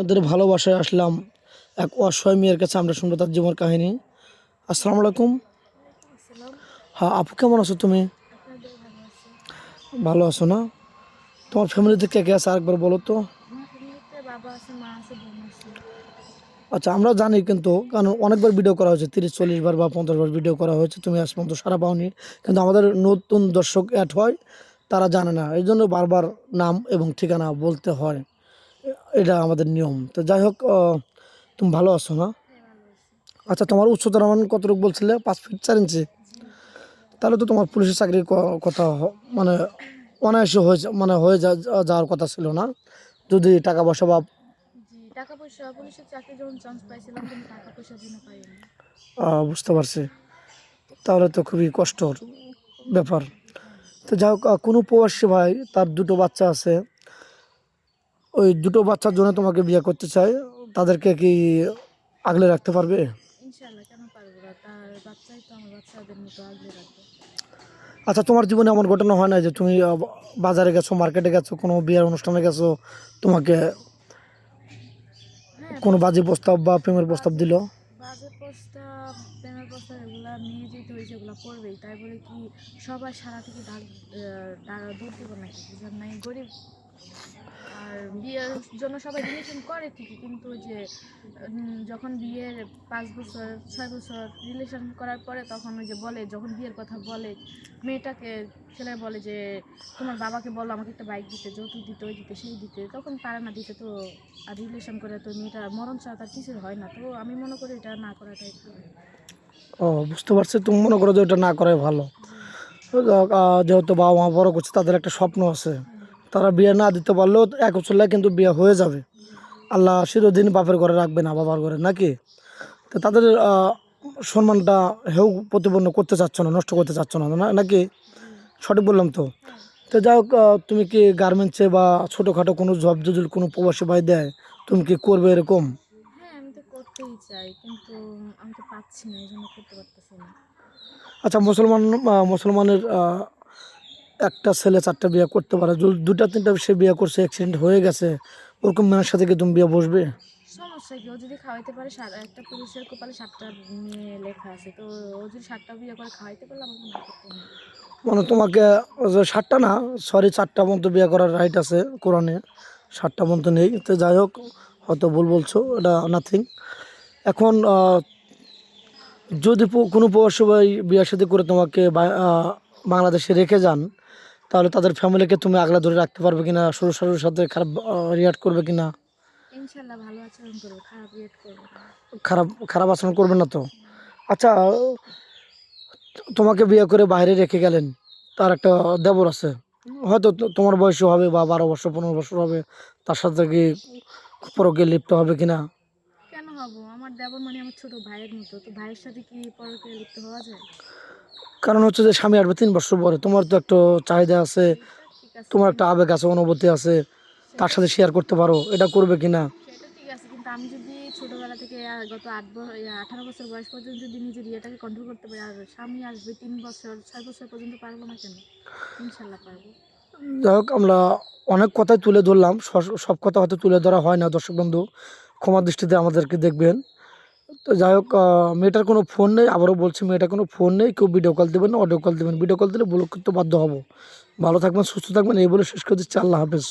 আপনাদের ভালোবাসায় আসলাম এক অসহায় মেয়ের কাছে। আমরা শুনবো তার জীবন কাহিনী। আসসালামু আলাইকুম। আসসালাম। হ্যাঁ আপু, কেমন আছো তুমি? আপনাদের ভালো আছে? ভালো আছো না? তোমার ফ্যামিলিতে কে কে আছে আরেকবার বলো তো। আমার ফ্যামিলিতে বাবা আছে, মা আছে, বোন আছে। আচ্ছা, আমরা জানি কিন্তু, কারণ অনেকবার ভিডিও করা হয়েছে, 30-40 বার বা 50 বার ভিডিও করা হয়েছে, তুমি আজ পর্যন্ত সারা পাওনি। কিন্তু আমাদের নতুন দর্শক অ্যাড হয়, তারা জানে না, এই জন্য বারবার নাম এবং ঠিকানা বলতে হয়। এটা আমাদের নিয়ম। তো যাই হোক, তুমি ভালো আছো না? হ্যাঁ, ভালো আছি। আচ্ছা, তোমার উচ্চতা মান কতটুকু বলছিলে? 5 ফিট 4 ইঞ্চি? জি। তাহলে তো তোমার পুলিশের চাকরির কথা মানে অনায়াসে হয়ে মানে হয়ে যাওয়ার কথা ছিল না, যদি টাকা পয়সা বা জি, টাকা পয়সা পুলিশের চাকরি যখন চান্স পাইছিলাম, কিন্তু টাকা পয়সার জন্য পাইনি। বুঝতে পারছি। তাহলে তো খুবই কষ্টর ব্যাপার। তো যাই হোক, কোনো প্রবাসী ভাই তার দুটো বাচ্চা আছে, ওই দুটো বাচ্চার জন্য তোমাকে বিয়ে করতে চায়, তাদেরকে কি আগলে রাখতে পারবে? ইনশাল্লাহ, কেন পারবো না? তার বাচ্চাই তো আমার বাচ্চাদের মতো আগলে রাখবো। আচ্ছা, তোমার জীবনে এমন ঘটনা হয় না যে তুমি বাজারে গেছো, মার্কেটে গেছো, কোনো বিয়ের অনুষ্ঠানে গেছো, তোমাকে হ্যাঁ, কোনো বাজে প্রস্তাব বা প্রেমের প্রস্তাব বাজে দিল? বাজে প্রস্তাব, প্রেমের প্রস্তাব, এগুলা নিয়ে যেতে হয়েছে, এগুলো পড়বেই। তাই বলে কি সবাই সারা থেকে দৌড় দিব নাকি? বুঝলাম নাই, গরিব। আর বিয়ের জন্য সবাই রিলেশন করে ঠিকই, কিন্তু ওই যে যখন বিয়ের 5 বছর 6 বছর রিলেশন করার পরে, তখন ওই যে বলে, যখন বিয়ের কথা বলে মেয়েটাকে, ছেলে বলে যে তোমার বাবাকে বলো আমাকে একটা বাইক দিতে, যৌতুক দিতে, ওই দিতে, সেই দিতে, তখন পারে না দিতে। তো আর রিলেশন করে তো মেয়েটা মরণ ছাড়া তার কিছু হয় না। তো আমি মনে করি এটা না করাটাই ভালো। ও, বুঝতে পারছি। তুমি মনে করো যে ওটা না করাই ভালো। জি। যেহেতু বাবা মা বড় করছে, তাদের একটা স্বপ্ন আছে, হুম। তারা বিয়ে না দিতে পারলেও এক চুলায় কিন্তু বিয়ে হয়ে যাবে। জি। আল্লাহ চিরদিন বাপের ঘরে রাখবে না, বাবার ঘরে, নাকি? তো তাদের সম্মানটা হেউ প্রতিপন্ন করতে চাচ্ছ না, নষ্ট করতে চাচ্ছ না, নাকি? জি। সঠিক বললাম তো? হ্যাঁ। তো যাই হোক, তুমি কি গার্মেন্টসে বা ছোটোখাটো কোনো জব যদি কোনো প্রবাসী ভাই দেয়, তুমি কি করবে এরকম? হ্যাঁ, আমি তো করতেই চাই, কিন্তু আমি তো পাচ্ছি না, এই জন্য করতে পারতেছি না। আচ্ছা, মুসলমানের একটা ছেলে 4টা বিয়ে করতে পারে, যদি 2টা 3টা সে বিয়ে করছে, অ্যাক্সিডেন্ট হয়ে গেছে, ওরকম মেয়ের সাথে কি তুমি বিয়ে বসবে? সমস্যা কি? ও যদি খাওয়াইতে পারে, একটা পুরুষের কপালে 7টা মেয়ে লেখা আছে, তো ও যদি 7টা বিয়ে করে খাওয়াইতে পারলে আমাকে না করতে নেই। মানে তোমাকে ওই যে 7টা না, সরি, 4টা পর্যন্ত বিয়ে করার রাইট আছে কোরআনে, 7টা পর্যন্ত নেই। তো যাই হোক, হয়তো ভুল বলছো, এটা নাথিং। এখন যদি কোনো প্রবাসী ভাই বিয়ে শাদী করে তোমাকে বাংলাদেশে রেখে যান, তাহলে তাদের ফ্যামিলিকে তুমি আগলা ধরে রাখতে পারবে কিনা? শ্বশুর শাশুড়ির সাথে খারাপ রিয়াক্ট করবে কিনা? ইনশাল্লাহ ভালো আচরণ করবো, খারাপ রিয়েট করবো না। খারাপ খারাপ আচরণ করবে না তো? আচ্ছা, তোমাকে বিয়ে করে বাইরে রেখে গেলেন, তার একটা দেবর আছে, হয়তো তোমার বয়সও হবে বা 12 বছর 15 বছর হবে, তার সাথে কি পরকে লিপ্ত হবে কিনা? কেন হব? আমার দেবর মানে আমার ছোট ভাইয়ের মতো, তো ভাইয়ের সাথে কি পরকে লিপ্ত হওয়া যায়? কারণ হচ্ছে যে স্বামী আসবে 3 বছর পরে, তোমার তো একটা চাহিদা আছে, সেটা ঠিক আছে, তোমার একটা কিন্তু আবেগ আছে, অনুভূতি আছে, তার সেটা সাথে শেয়ার করতে পারো, এটা করবে কিনা? সেটা ঠিক আছে, কিন্তু আমি যদি ছোটবেলা থেকে গত 18 বছর বয়স পর্যন্ত যদি নিজের ইয়েটাকে কন্ট্রোল করতে পারি, আর স্বামী আসবে 3 বছর 6 বছর পর্যন্ত, পারবো না কেন? ইনশাল্লাহ পারবো। যাই হোক, আমরা অনেক কথাই তুলে ধরলাম, সব কথা হয়তো তুলে ধরা হয় না, দর্শক বন্ধু ক্ষমা দৃষ্টিতে আমাদেরকে দেখবেন। তো যাই হোক, মেয়েটার কোনো ফোন নেই, আবারও বলছি, মেয়েটার কোনো ফোন নেই, কেউ ভিডিও কল দেবেন না, অডিও কল দেবেন, ভিডিও কল দিলে ব্লক করতে বাধ্য হবো। ভালো থাকবেন, সুস্থ থাকবেন, এই বলে শেষ করে দিচ্ছি। আল্লাহ হাফেজ।